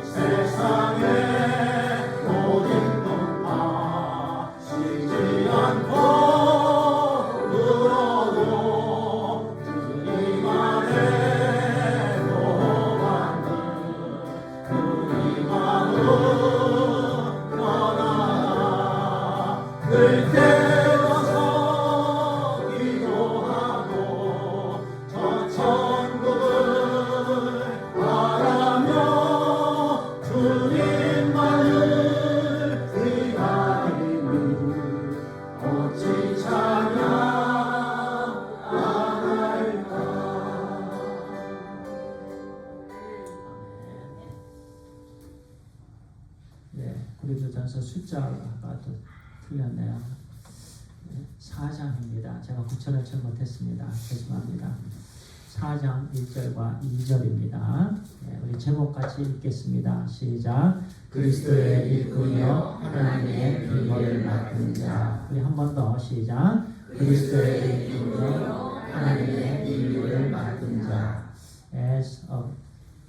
세상의 모든 것 아시지 않고 들어도 주님 안에 보호받는 우리 마음 편안하 늘 깨어서 기도하고 저 천국을 바라며 주님만을 기다리는 어찌 찬양 안 할까. 네, 고린도전서 숫자가 또 틀렸네요. 4장입니다. 제가 구천을 잘 못했습니다. 죄송합니다. 4장 1절과 2절입니다. 네, 우리 제목 같이 읽겠습니다. 시작. 그리스도의 일꾼이여 하나님의 비밀을 맡은 자. 우리 한 번 더 시작. 그리스도의 일꾼이여 하나님의 비밀을 맡은 자. As of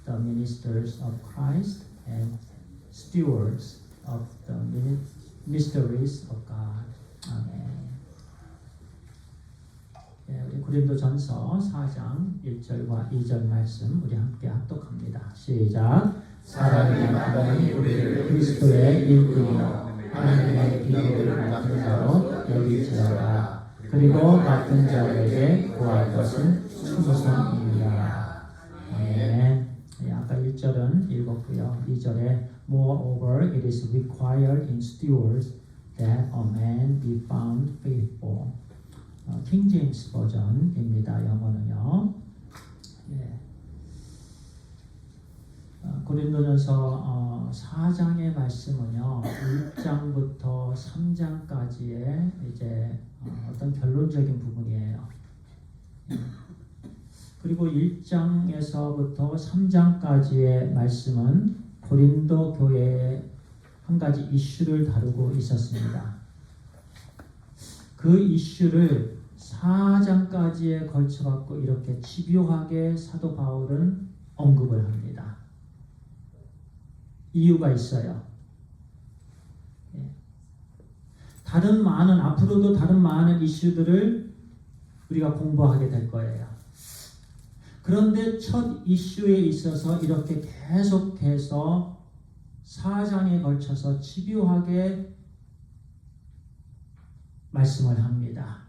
the ministers of Christ and stewards of the mysteries of God. 아멘. 네, 우리 고린도전서 4장 1절과 2절 말씀 우리 함께 합독합니다. 시작. 사람이 마땅히 우리를 그리스도의 일꾼이요 하나님의 비밀을 맡은 자로 여기지어라. 그리고 맡은 자에게 구할 것은 충성입니다. 아멘. 아까 1절은 읽었고요. 2절에 Moreover, it is required in stewards that a man be found faithful. 킹 제임스 버전입니다. 영어는요. 예. 고린도전서 4장의 말씀은요. 1장부터 3장까지의 이제 어떤 결론적인 부분이에요. 그리고 1장에서부터 3장까지의 말씀은 고린도 교회의 한 가지 이슈를 다루고 있었습니다. 그 이슈를 4장까지에 걸쳐갖고 이렇게 집요하게 사도 바울은 언급을 합니다. 이유가 있어요. 앞으로도 다른 많은 이슈들을 우리가 공부하게 될 거예요. 그런데 첫 이슈에 있어서 이렇게 계속해서 4장에 걸쳐서 집요하게 말씀을 합니다.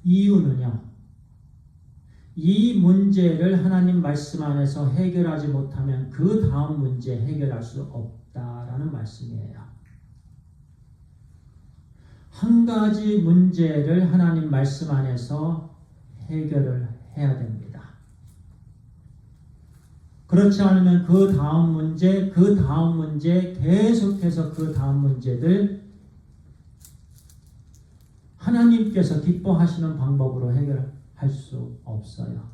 이유는요. 이 문제를 하나님 말씀 안에서 해결하지 못하면 그 다음 문제 해결할 수 없다라는 말씀이에요. 한 가지 문제를 하나님 말씀 안에서 해결을 해야 됩니다. 그렇지 않으면 그 다음 문제, 계속해서 그 다음 문제들 하나님께서 기뻐하시는 방법으로 해결할 수 없어요.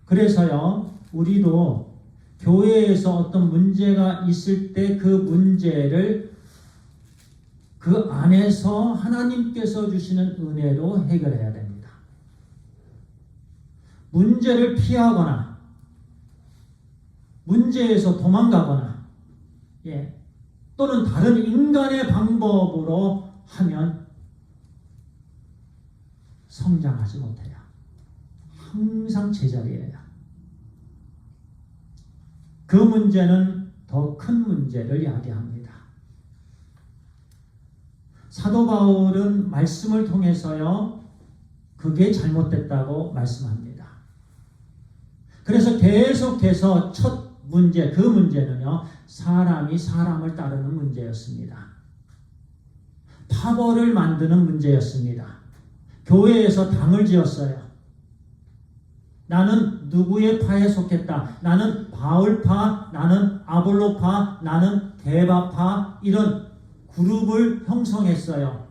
그래서요, 우리도 교회에서 어떤 문제가 있을 때 그 문제를 그 안에서 하나님께서 주시는 은혜로 해결해야 됩니다. 문제를 피하거나 문제에서 도망가거나 또는 다른 인간의 방법으로 하면 성장하지 못해요. 항상 제자리예요. 그 문제는 더 큰 문제를 야기합니다. 사도 바울은 말씀을 통해서요, 그게 잘못됐다고 말씀합니다. 그래서 계속해서 첫 문제, 그 문제는요, 사람이 사람을 따르는 문제였습니다. 파벌을 만드는 문제였습니다. 교회에서 당을 지었어요. 나는 누구의 파에 속했다. 나는 바울파, 나는 아볼로파, 나는 게바파, 이런 그룹을 형성했어요.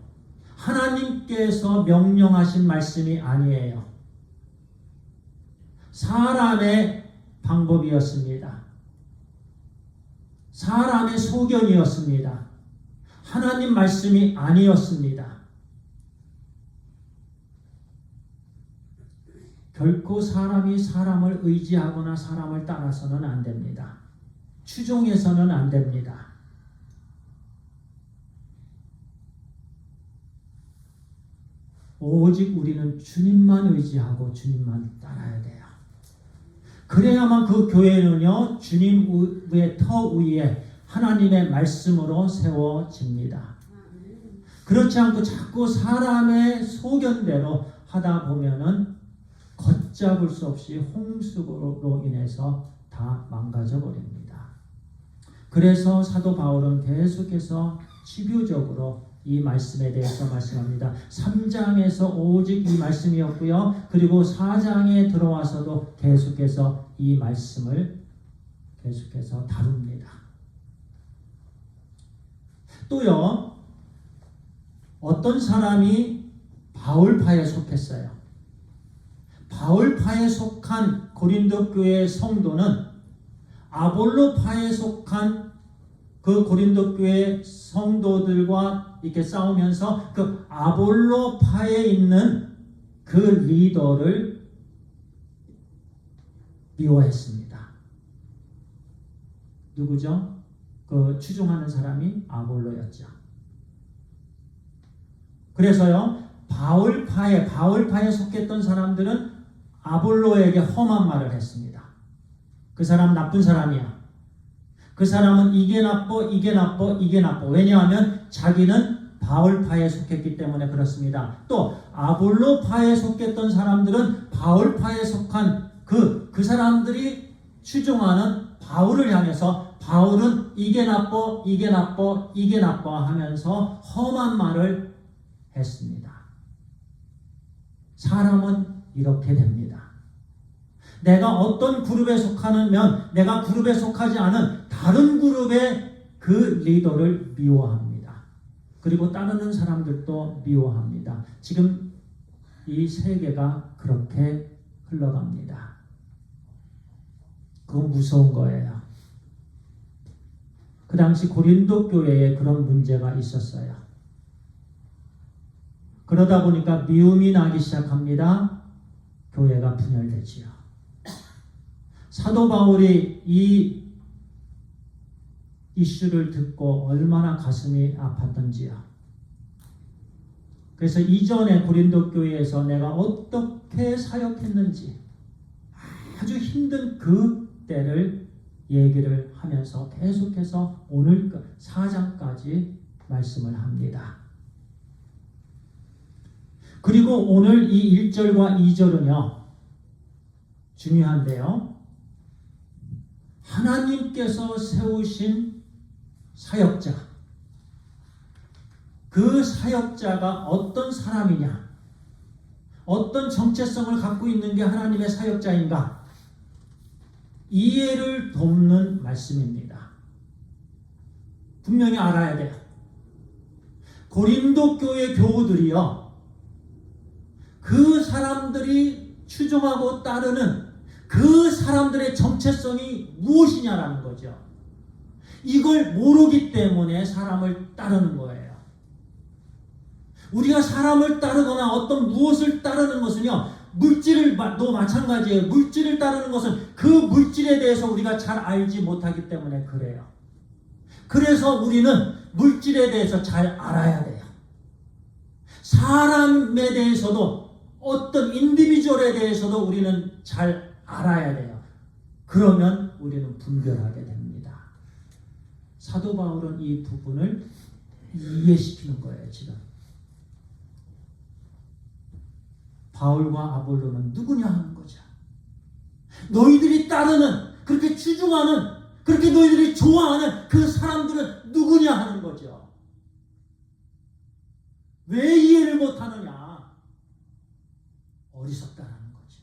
하나님께서 명령하신 말씀이 아니에요. 사람의 방법이었습니다. 사람의 소견이었습니다. 하나님 말씀이 아니었습니다. 결코 사람이 사람을 의지하거나 사람을 따라서는 안 됩니다. 추종해서는 안 됩니다. 오직 우리는 주님만 의지하고 주님만 따라야 돼요. 그래야만 그 교회는요, 주님의 터 위에 하나님의 말씀으로 세워집니다. 그렇지 않고 자꾸 사람의 소견대로 하다 보면은 걷잡을 수 없이 홍수로 인해서 다 망가져 버립니다. 그래서 사도 바울은 계속해서 치교적으로 이 말씀에 대해서 말씀합니다. 3장에서 오직 이 말씀이었고요. 그리고 4장에 들어와서도 계속해서 이 말씀을 계속해서 다룹니다. 또요, 어떤 사람이 바울파에 속했어요. 바울파에 속한 고린도 교회의 성도는 아볼로파에 속한 그 고린도 교회 성도들과 이렇게 싸우면서 그 아볼로파에 있는 그 리더를 미워했습니다. 누구죠? 그 추종하는 사람이 아볼로였죠. 그래서요, 바울파에 속했던 사람들은 아볼로에게 험한 말을 했습니다. 그 사람 나쁜 사람이야. 그 사람은 이게 나빠. 왜냐하면 자기는 바울파에 속했기 때문에 그렇습니다. 또 아볼로파에 속했던 사람들은 바울파에 속한 그 사람들이 추종하는 바울을 향해서 바울은 이게 나빠 하면서 험한 말을 했습니다. 사람은 이렇게 됩니다. 내가 어떤 그룹에 속하면 내가 그룹에 속하지 않은 다른 그룹의 그 리더를 미워합니다. 그리고 따르는 사람들도 미워합니다. 지금 이 세계가 그렇게 흘러갑니다. 그건 무서운 거예요. 그 당시 고린도 교회에 그런 문제가 있었어요. 그러다 보니까 미움이 나기 시작합니다. 교회가 분열되지요. 사도 바울이 이 이슈를 듣고 얼마나 가슴이 아팠던지요. 그래서 이전에 고린도 교회에서 내가 어떻게 사역했는지 아주 힘든 그 때를 얘기를 하면서 계속해서 오늘 4장까지 말씀을 합니다. 그리고 오늘 이 1절과 2절은요, 중요한데요. 하나님께서 세우신 사역자, 그 사역자가 어떤 사람이냐, 어떤 정체성을 갖고 있는 게 하나님의 사역자인가, 이해를 돕는 말씀입니다. 분명히 알아야 돼요. 고린도 교회 교우들이요, 그 사람들이 추종하고 따르는 그 사람들의 정체성이 무엇이냐라는 거죠. 이걸 모르기 때문에 사람을 따르는 거예요. 우리가 사람을 따르거나 어떤 무엇을 따르는 것은요, 물질도 마찬가지예요. 물질을 따르는 것은 그 물질에 대해서 우리가 잘 알지 못하기 때문에 그래요. 그래서 우리는 물질에 대해서 잘 알아야 돼요. 사람에 대해서도, 어떤 인디비주얼에 대해서도 우리는 잘 알아야 돼요. 그러면 우리는 분별하게 됩니다. 사도 바울은 이 부분을 이해시키는 거예요, 지금. 바울과 아볼로는 누구냐 하는 거죠. 너희들이 따르는, 그렇게 추종하는, 그렇게 너희들이 좋아하는 그 사람들은 누구냐 하는 거죠. 왜 이해를 못하느냐? 어리석다라는 거죠.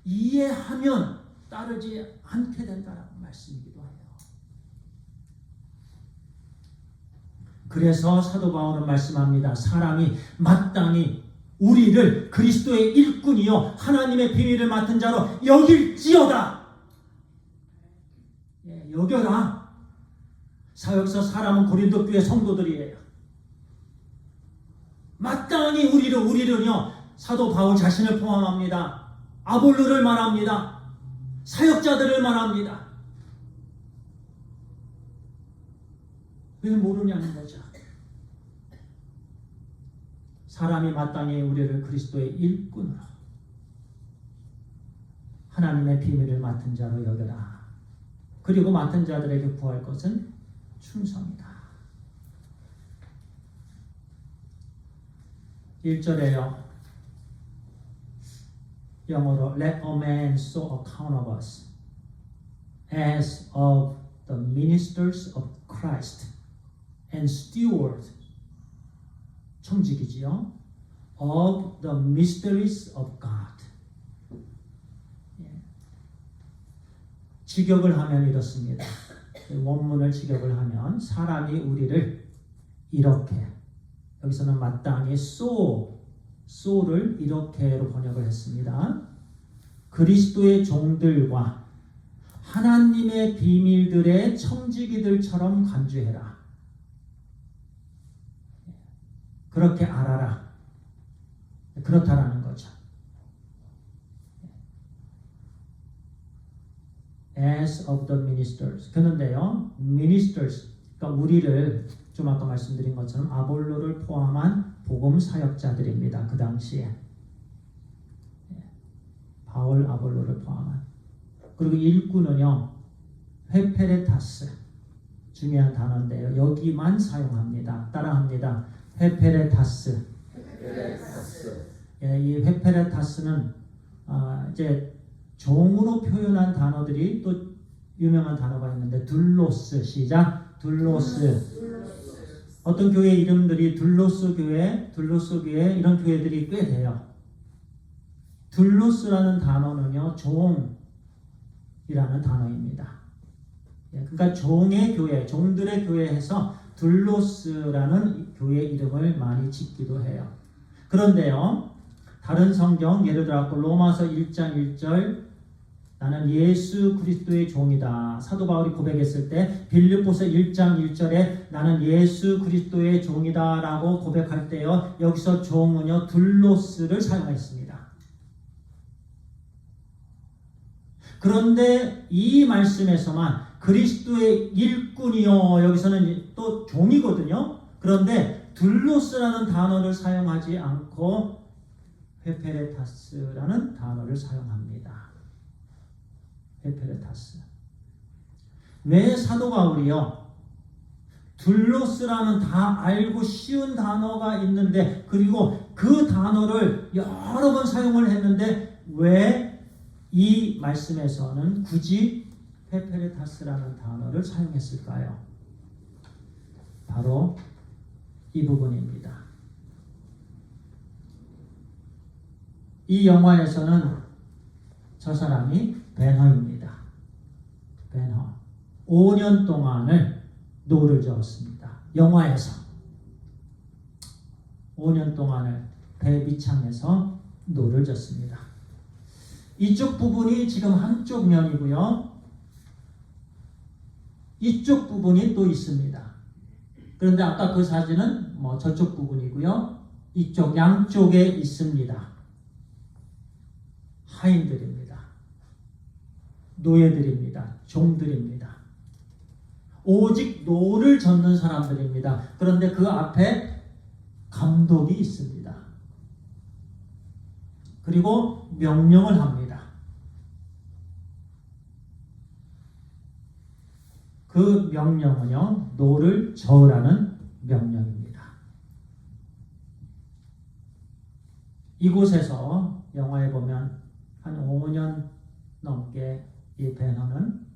이해하면 따르지 않게 된다는 말씀이기도 해요. 그래서 사도 바울은 말씀합니다. 사람이 마땅히 우리를 그리스도의 일꾼이요 하나님의 비밀을 맡은 자로 여길지어다. 여겨라. 사역서 사람은 고린도 교회 성도들이에요. 마땅히 우리는요, 사도 바울 자신을 포함합니다. 아볼로를 말합니다. 사역자들을 말합니다. 왜 모르냐는 거죠. 사람이 마땅히 우리를 그리스도의 일꾼으로 하나님의 비밀을 맡은 자로 여겨라. 그리고 맡은 자들에게 구할 것은 충성이다. 1절에요. 영어로 Let a man so account of us as of the ministers of Christ and steward 청직이지요. of the mysteries of God. 직역을 하면 이렇습니다. 원문을 직역을 하면 사람이 우리를 이렇게, 여기서는 마땅히 so를 이렇게로 번역을 했습니다. 그리스도의 종들과 하나님의 비밀들의 청지기들처럼 간주해라. 그렇게 알아라. 그렇다라는 거죠. As of the ministers. 그런데요, ministers, 그러니까 우리를 좀 아까 말씀드린 것처럼 아볼로를 포함한 복음 사역자들입니다. 그 당시에 바울 아볼로를 포함한. 그리고 일꾼은요, 헤페레타스, 중요한 단어인데요, 여기만 사용합니다. 따라합니다. 헤페레타스. 이 헤페레타스는 이제 종으로 표현한 단어들이 또 유명한 단어가 있는데, 둘로스, 시작, 둘로스. 어떤 교회 이름들이 둘로스 교회 이런 교회들이 꽤 돼요. 둘로스라는 단어는요, 종이라는 단어입니다. 그러니까 종의 교회, 종들의 교회에서 둘로스라는 교회 이름을 많이 짓기도 해요. 그런데요, 다른 성경, 예를 들어 로마서 1장 1절, 나는 예수 그리스도의 종이다. 사도 바울이 고백했을 때 빌립보서 1장 1절에 나는 예수 그리스도의 종이다 라고 고백할 때요, 여기서 종은요, 둘로스를 사용했습니다. 그런데 이 말씀에서만 그리스도의 일꾼이요, 여기서는 또 종이거든요. 그런데 둘로스라는 단어를 사용하지 않고 헤페레타스라는 단어를 사용합니다. 헤페레타스. 왜 사도 바울이요, 둘로스라는 다 알고 쉬운 단어가 있는데, 그리고 그 단어를 여러 번 사용을 했는데 왜 이 말씀에서는 굳이 헤페레타스라는 단어를 사용했을까요? 바로 이 부분입니다. 이 영화에서는 저 사람이 베너입니다. 베너. 5년 동안을 노를 저었습니다. 영화에서 5년 동안을 배 밑창에서 노를 졌습니다. 이쪽 부분이 지금 한쪽 면이고요, 이쪽 부분이 또 있습니다. 그런데 아까 그 사진은 저쪽 부분이고요, 이쪽 양쪽에 있습니다. 하인들입니다. 노예들입니다. 종들입니다. 오직 노를 젓는 사람들입니다. 그런데 그 앞에 감독이 있습니다. 그리고 명령을 합니다. 그 명령은요, 노를 저으라는 명령입니다. 이곳에서 영화에 보면 한 5년 넘게 이 베너는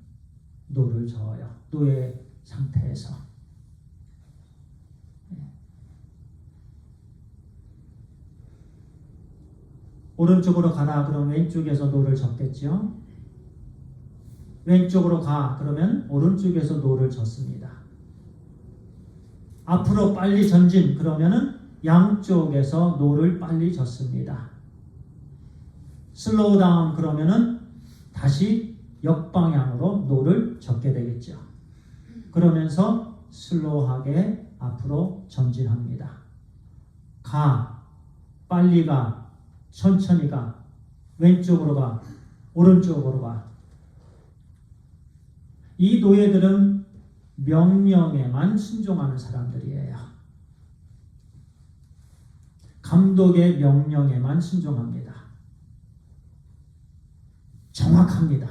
노를 저어요. 노예 상태에서. 오른쪽으로 가라 그러면 왼쪽에서 노를 젓겠죠. 왼쪽으로 가 그러면 오른쪽에서 노를 젓습니다. 앞으로 빨리 전진 그러면은 양쪽에서 노를 빨리 젓습니다. 슬로우 다운 그러면은 다시 역방향으로 노를 젓게 되겠죠. 그러면서 슬로우하게 앞으로 전진합니다. 가, 빨리 가, 천천히 가, 왼쪽으로 가, 오른쪽으로 가. 이 노예들은 명령에만 순종하는 사람들이에요. 감독의 명령에만 순종합니다. 정확합니다.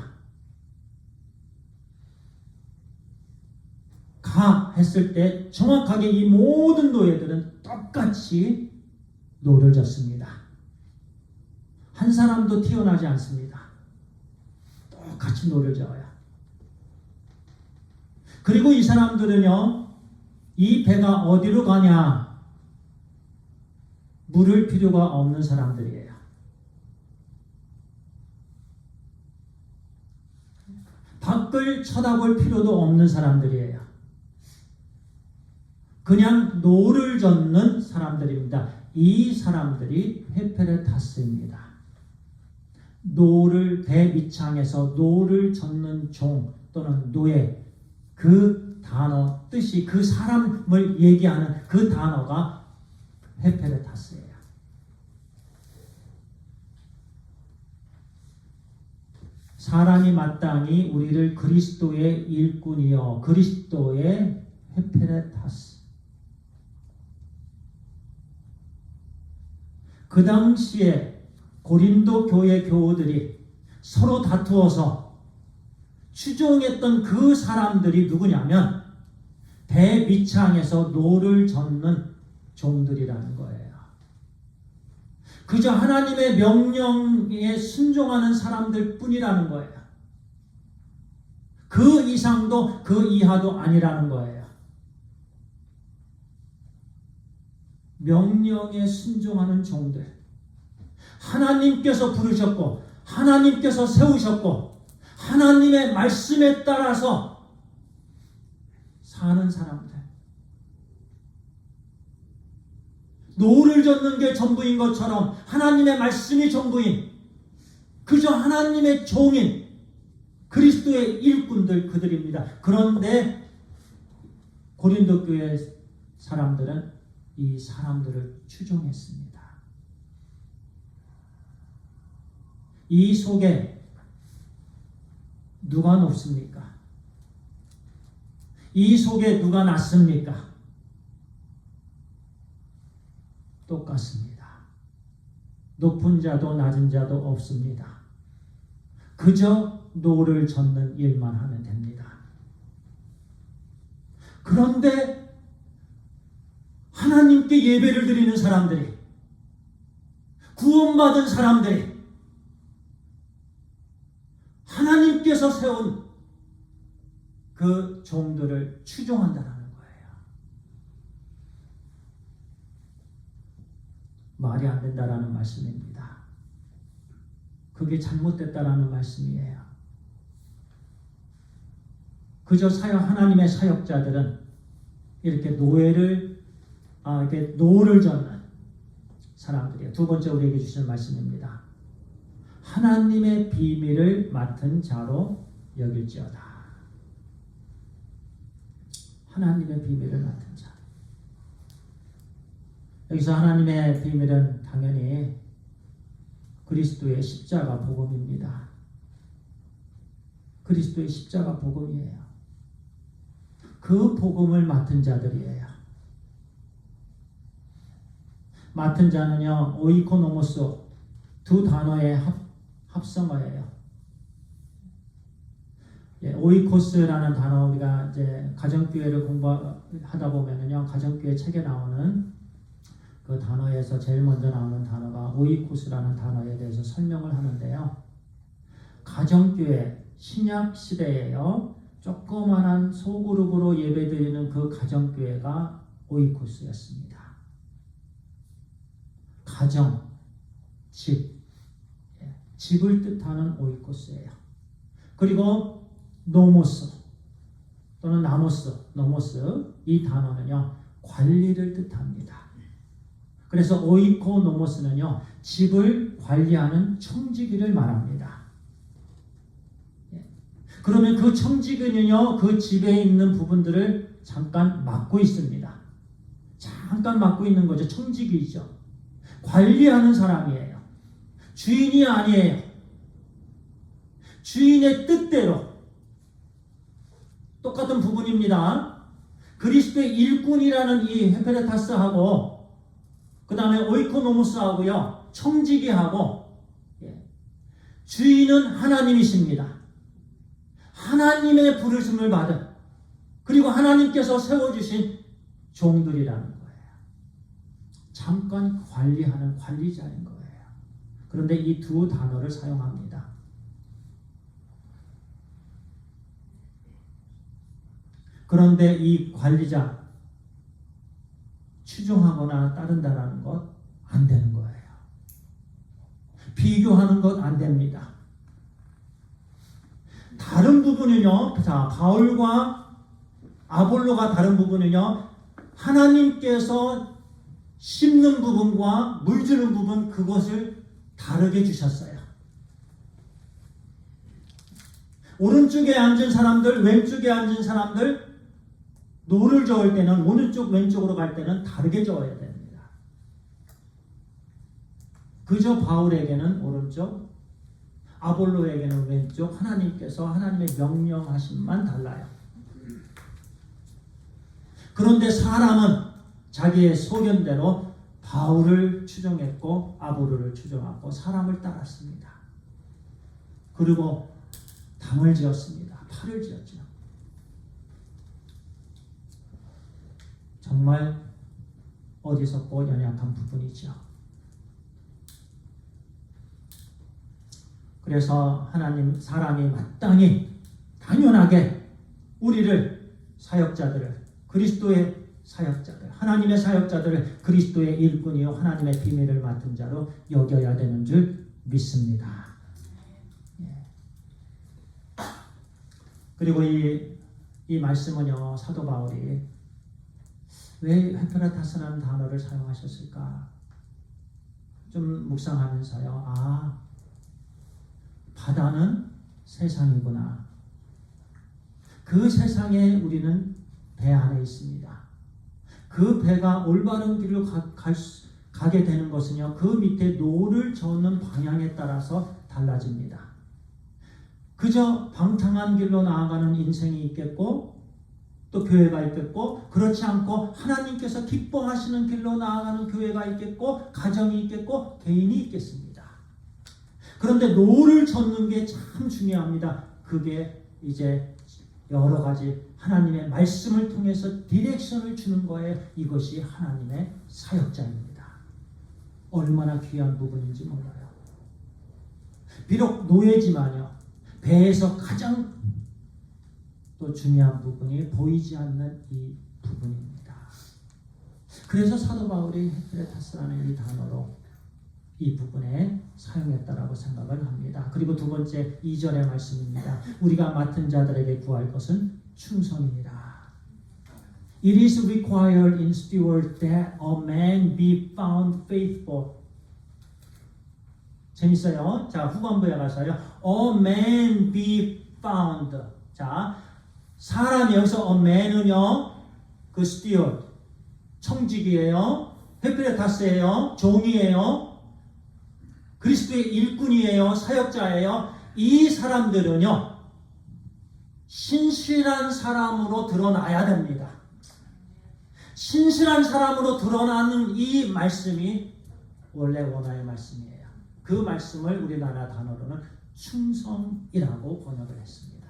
가 했을 때 정확하게 이 모든 노예들은 똑같이 노를 젓습니다. 한 사람도 튀어나지 않습니다. 똑같이 노를 저어요. 그리고 이 사람들은요, 이 배가 어디로 가냐 물을 필요가 없는 사람들이에요. 밖을 쳐다볼 필요도 없는 사람들이에요. 그냥 노를 젓는 사람들입니다. 이 사람들이 회페레타스입니다. 노를 배 밑창에서 노를 젓는 종 또는 노예, 그 단어 뜻이 그 사람을 얘기하는 그 단어가 회페레타스예요. 사람이 마땅히 우리를 그리스도의 일꾼이요 그리스도의 회페레타스. 그 당시에 고린도 교회 교우들이 서로 다투어서 추종했던 그 사람들이 누구냐면 배 밑창에서 노를 젓는 종들이라는 거예요. 그저 하나님의 명령에 순종하는 사람들 뿐이라는 거예요. 그 이상도 그 이하도 아니라는 거예요. 명령에 순종하는 종들. 하나님께서 부르셨고 하나님께서 세우셨고 하나님의 말씀에 따라서 사는 사람들. 노를 젓는 게 전부인 것처럼 하나님의 말씀이 전부인 그저 하나님의 종인 그리스도의 일꾼들 그들입니다. 그런데 고린도 교회 사람들은 이 사람들을 추종했습니다. 이 속에 누가 높습니까? 이 속에 누가 낮습니까? 똑같습니다. 높은 자도 낮은 자도 없습니다. 그저 노를 젓는 일만 하면 됩니다. 그런데 하나님께 예배를 드리는 사람들이, 구원받은 사람들이 하나님께서 세운 그 종들을 추종한다는 거예요. 말이 안 된다라는 말씀입니다. 그게 잘못됐다라는 말씀이에요. 그저 하나님의 사역자들은 이렇게 이렇게 노를 젓는 사람들이에요. 두 번째 우리에게 주시는 말씀입니다. 하나님의 비밀을 맡은 자로 여길지어다. 하나님의 비밀을 맡은 자. 여기서 하나님의 비밀은 당연히 그리스도의 십자가 복음입니다. 그리스도의 십자가 복음이에요. 그 복음을 맡은 자들이에요. 맡은 자는요, 오이코노모스 두 단어의 합성어예요. 오이코스라는 단어, 우리가 이제 가정교회를 공부하다 보면은요, 가정교회 책에 나오는 그 단어에서 제일 먼저 나오는 단어가 오이코스라는 단어에 대해서 설명을 하는데요. 가정교회, 신약 시대에요, 조그만한 소그룹으로 예배드리는 그 가정교회가 오이코스였습니다. 가정, 집을 뜻하는 오이코스예요. 그리고 노모스 또는 노모스, 이 단어는요, 관리를 뜻합니다. 그래서 오이코노모스는요, 집을 관리하는 청지기를 말합니다. 그러면 그 청지기는요, 그 집에 있는 부분들을 잠깐 맡고 있습니다. 잠깐 맡고 있는 거죠. 청지기죠. 관리하는 사람이에요. 주인이 아니에요. 주인의 뜻대로. 똑같은 부분입니다. 그리스도의 일꾼이라는 이 헤페레타스하고 그 다음에 오이코노무스하고요. 청지기하고 주인은 하나님이십니다. 하나님의 부르심을 받은 그리고 하나님께서 세워주신 종들이라는 거예요. 잠깐 관리하는 관리자인 거예요. 그런데 이 두 단어를 사용합니다. 그런데 이 관리자 추종하거나 따른다라는 것 안 되는 거예요. 비교하는 것 안 됩니다. 다른 부분은요. 자, 바울과 아볼로가 다른 부분은요. 하나님께서 심는 부분과 물 주는 부분 그것을 다르게 주셨어요. 오른쪽에 앉은 사람들, 왼쪽에 앉은 사람들 노를 저을 때는 오른쪽 왼쪽으로 갈 때는 다르게 저어야 됩니다. 그저 바울에게는 오른쪽, 아볼로에게는 왼쪽, 하나님께서 하나님의 명령하심만 달라요. 그런데 사람은 자기의 소견대로 바울을 추종했고 아볼로를 추종하고 사람을 따랐습니다. 그리고 당을 지었습니다. 팔을 지었죠. 정말 어디서고 연약한 부분이죠. 그래서 하나님 사람이 마땅히 당연하게 우리를 사역자들을 그리스도의 사역자들 하나님의 사역자들을 그리스도의 일꾼이요 하나님의 비밀을 맡은 자로 여겨야 되는 줄 믿습니다. 그리고 이 말씀은요 사도 바울이 왜 헤페라타스라는 단어를 사용하셨을까 좀 묵상하면서요 바다는 세상이구나. 그 세상에 우리는 배 안에 있습니다. 그 배가 올바른 길을 가게 되는 것은요. 그 밑에 노를 저는 방향에 따라서 달라집니다. 그저 방탕한 길로 나아가는 인생이 있겠고 또 교회가 있겠고 그렇지 않고 하나님께서 기뻐하시는 길로 나아가는 교회가 있겠고 가정이 있겠고 개인이 있겠습니다. 그런데 노를 젓는 게 참 중요합니다. 그게 이제 여러 가지 하나님의 말씀을 통해서 디렉션을 주는 거예요. 이것이 하나님의 사역자입니다. 얼마나 귀한 부분인지 몰라요. 비록 노예지만요. 배에서 가장 또 중요한 부분이 보이지 않는 이 부분입니다. 그래서 사도 바울이 헤페레타스라는 이 단어로 이 부분에 사용했다라고 생각을 합니다. 그리고 두 번째 2절의 말씀입니다. 우리가 맡은 자들에게 구할 것은 충성이니라. It is required in stewards that a man be found faithful. 재밌어요. 자, 후반부에 가서요. A man be found. 자, 사람이 여기서 a man은요. 그 steward, 청직이에요. 헤페레타스예요. 종이에요. 그리스도의 일꾼이에요. 사역자예요. 이 사람들은요. 신실한 사람으로 드러나야 됩니다. 신실한 사람으로 드러나는 이 말씀이 원래 원어의 말씀이에요. 그 말씀을 우리나라 단어로는 충성이라고 번역을 했습니다.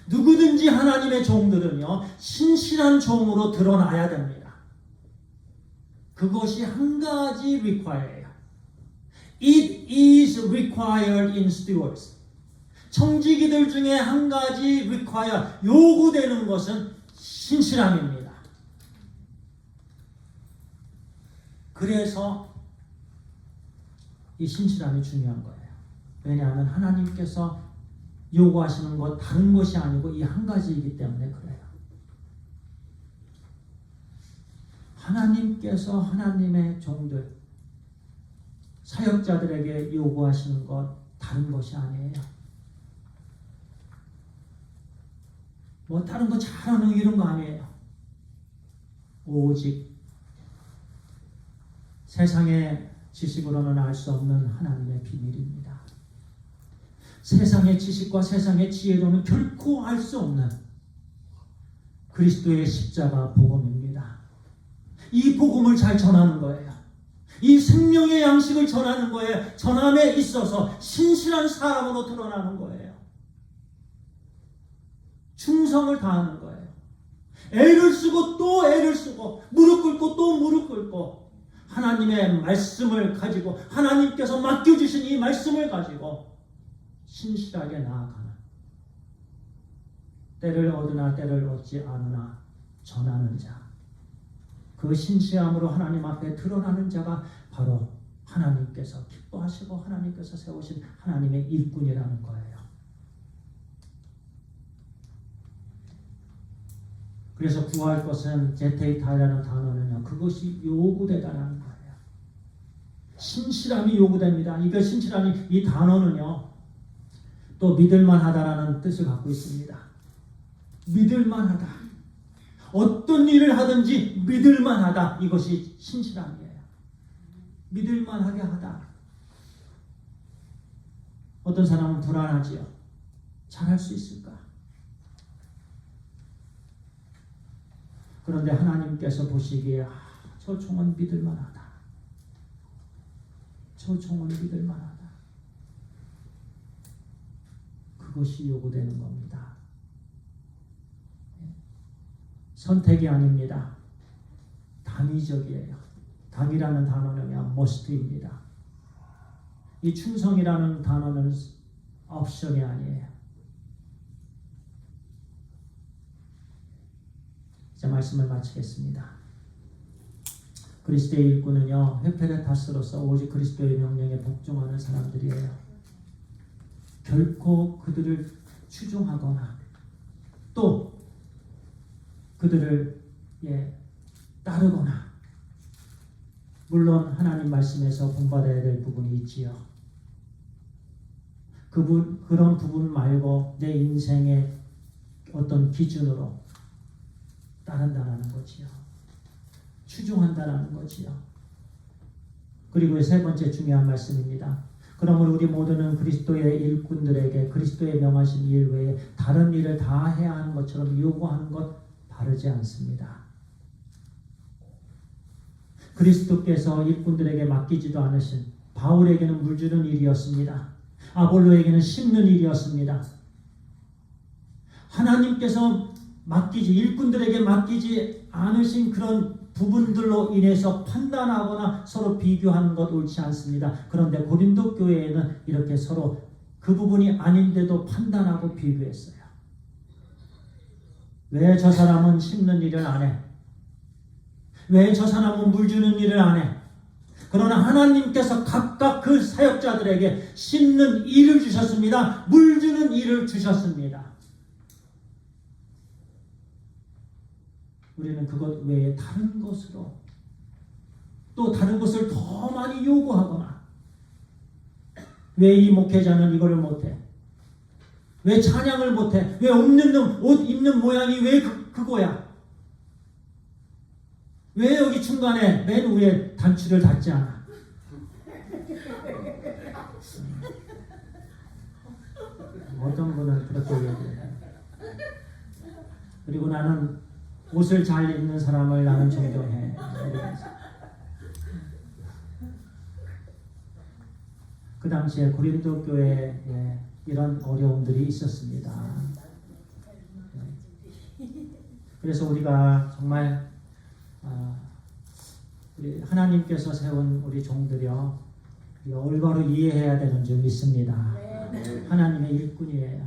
누구든지 하나님의 종들은요. 신실한 종으로 드러나야 됩니다. 그것이 한 가지 require예요. It is required in stewards. 청지기들 중에 한 가지 require, 요구되는 것은 신실함입니다. 그래서 이 신실함이 중요한 거예요. 왜냐하면 하나님께서 요구하시는 것 다른 것이 아니고 이 한 가지이기 때문에 그래요. 하나님께서 하나님의 종들, 사역자들에게 요구하시는 것 다른 것이 아니에요. 뭐 다른 거 잘하는 이런 거 아니에요. 오직 세상의 지식으로는 알 수 없는 하나님의 비밀입니다. 세상의 지식과 세상의 지혜로는 결코 알 수 없는 그리스도의 십자가 복음입니다. 이 복음을 잘 전하는 거예요. 이 생명의 양식을 전하는 거예요. 전함에 있어서 신실한 사람으로 드러나는 거예요. 충성을 다하는 거예요. 애를 쓰고 또 애를 쓰고 무릎 꿇고 또 무릎 꿇고 하나님의 말씀을 가지고 하나님께서 맡겨주신 이 말씀을 가지고 신실하게 나아가는, 때를 얻으나 때를 얻지 않으나 전하는 자, 그 신실함으로 하나님 앞에 드러나는 자가 바로 하나님께서 기뻐하시고 하나님께서 세우신 하나님의 일꾼이라는 거예요. 그래서 구할 것은 제테이타라는 단어는요, 그것이 요구되다라는 거예요. 신실함이 요구됩니다. 이거 신실함이, 이 단어는요 또 믿을만하다라는 뜻을 갖고 있습니다. 믿을만하다. 어떤 일을 하든지 믿을만하다. 이것이 신실함이에요. 믿을만하게 하다. 어떤 사람은 불안하지요. 잘할 수 있을까? 그런데 하나님께서 보시기에 저 종은 믿을만하다. 저 종은 믿을만하다. 그것이 요구되는 겁니다. 선택이 아닙니다. 당위적이에요. 당이라는 단어는 must입니다. 이 충성이라는 단어는 옵션이 아니에요. 자, 말씀을 마치겠습니다. 그리스도의 일꾼은요, 헤페레타스로서 오직 그리스도의 명령에 복종하는 사람들이에요. 결코 그들을 추종하거나 또 그들을 따르거나, 물론 하나님 말씀에서 본받아야 될 부분이 있지요. 그런 부분 말고 내 인생의 어떤 기준으로 따른다라는 거지요. 추종한다라는 거지요. 그리고 세 번째 중요한 말씀입니다. 그러므로 우리 모두는 그리스도의 일꾼들에게 그리스도의 명하신 일 외에 다른 일을 다 해야 하는 것처럼 요구하는 것 바르지 않습니다. 그리스도께서 일꾼들에게 맡기지도 않으신, 바울에게는 물주는 일이었습니다. 아볼로에게는 심는 일이었습니다. 하나님께서 일꾼들에게 맡기지 않으신 그런 부분들로 인해서 판단하거나 서로 비교하는 것 옳지 않습니다. 그런데 고린도 교회에는 이렇게 서로 그 부분이 아닌데도 판단하고 비교했어요. 왜 저 사람은 심는 일을 안 해? 왜 저 사람은 물 주는 일을 안 해? 그러나 하나님께서 각각 그 사역자들에게 심는 일을 주셨습니다. 물 주는 일을 주셨습니다. 우리는 그것 외에 다른 것으로, 또 다른 것을 더 많이 요구하거나, 왜 이 목회자는 이거를 못해? 왜 찬양을 못해? 왜 옷 입는 모양이 왜 그거야? 왜 여기 중간에 맨 위에 단추를 닫지 않아? 어떤 분은 그렇게 얘기해요. 그리고 나는 옷을 잘 입는 사람을 나는 존경해. 그 당시에 고린도 교회에 이런 어려움들이 있었습니다. 그래서 우리가 정말 우리 하나님께서 세운 우리 종들이요, 올바로 이해해야 되는 줄 믿습니다. 하나님의 일꾼이에요.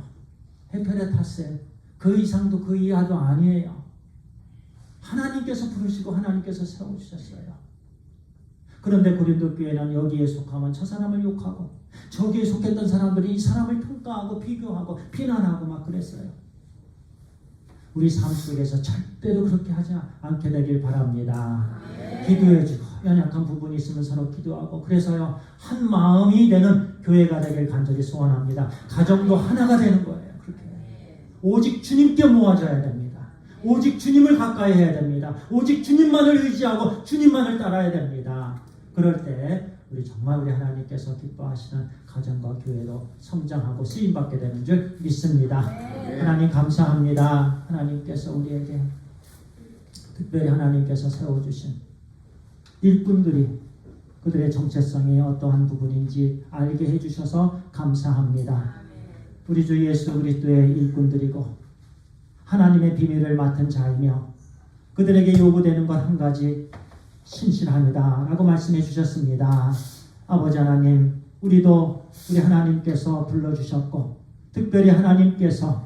헤페레타스, 그 이상도 그 이하도 아니에요. 하나님께서 부르시고 하나님께서 세워주셨어요. 그런데 고린도 교회는 여기에 속하면 저 사람을 욕하고, 저기에 속했던 사람들이 이 사람을 평가하고 비교하고 비난하고 막 그랬어요. 우리 삶 속에서 절대로 그렇게 하지 않게 되길 바랍니다. 기도해주고, 연약한 부분이 있으면 서로 기도하고, 그래서요, 한 마음이 되는 교회가 되길 간절히 소원합니다. 가정도 하나가 되는 거예요. 그렇게 오직 주님께 모아져야 됩니다. 오직 주님을 가까이 해야 됩니다. 오직 주님만을 의지하고 주님만을 따라야 됩니다. 그럴 때 우리 정말 우리 하나님께서 기뻐하시는 가정과 교회로 성장하고 쓰임받게 되는 줄 믿습니다. 하나님 감사합니다. 하나님께서 우리에게 특별히 하나님께서 세워주신 일꾼들이 그들의 정체성이 어떠한 부분인지 알게 해주셔서 감사합니다. 우리 주 예수 그리스도의 일꾼들이고 하나님의 비밀을 맡은 자이며 그들에게 요구되는 것 한 가지 신실합니다 라고 말씀해 주셨습니다. 아버지 하나님, 우리도 우리 하나님께서 불러주셨고 특별히 하나님께서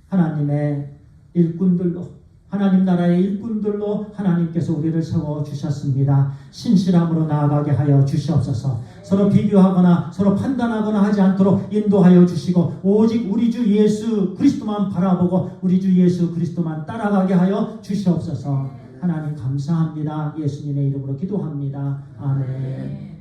하나님의 일꾼들로 하나님 나라의 일꾼들로 하나님께서 우리를 세워주셨습니다. 신실함으로 나아가게 하여 주시옵소서. 서로 비교하거나 서로 판단하거나 하지 않도록 인도하여 주시고 오직 우리 주 예수 그리스도만 바라보고 우리 주 예수 그리스도만 따라가게 하여 주시옵소서. 하나님 감사합니다. 예수님의 이름으로 기도합니다. 아멘.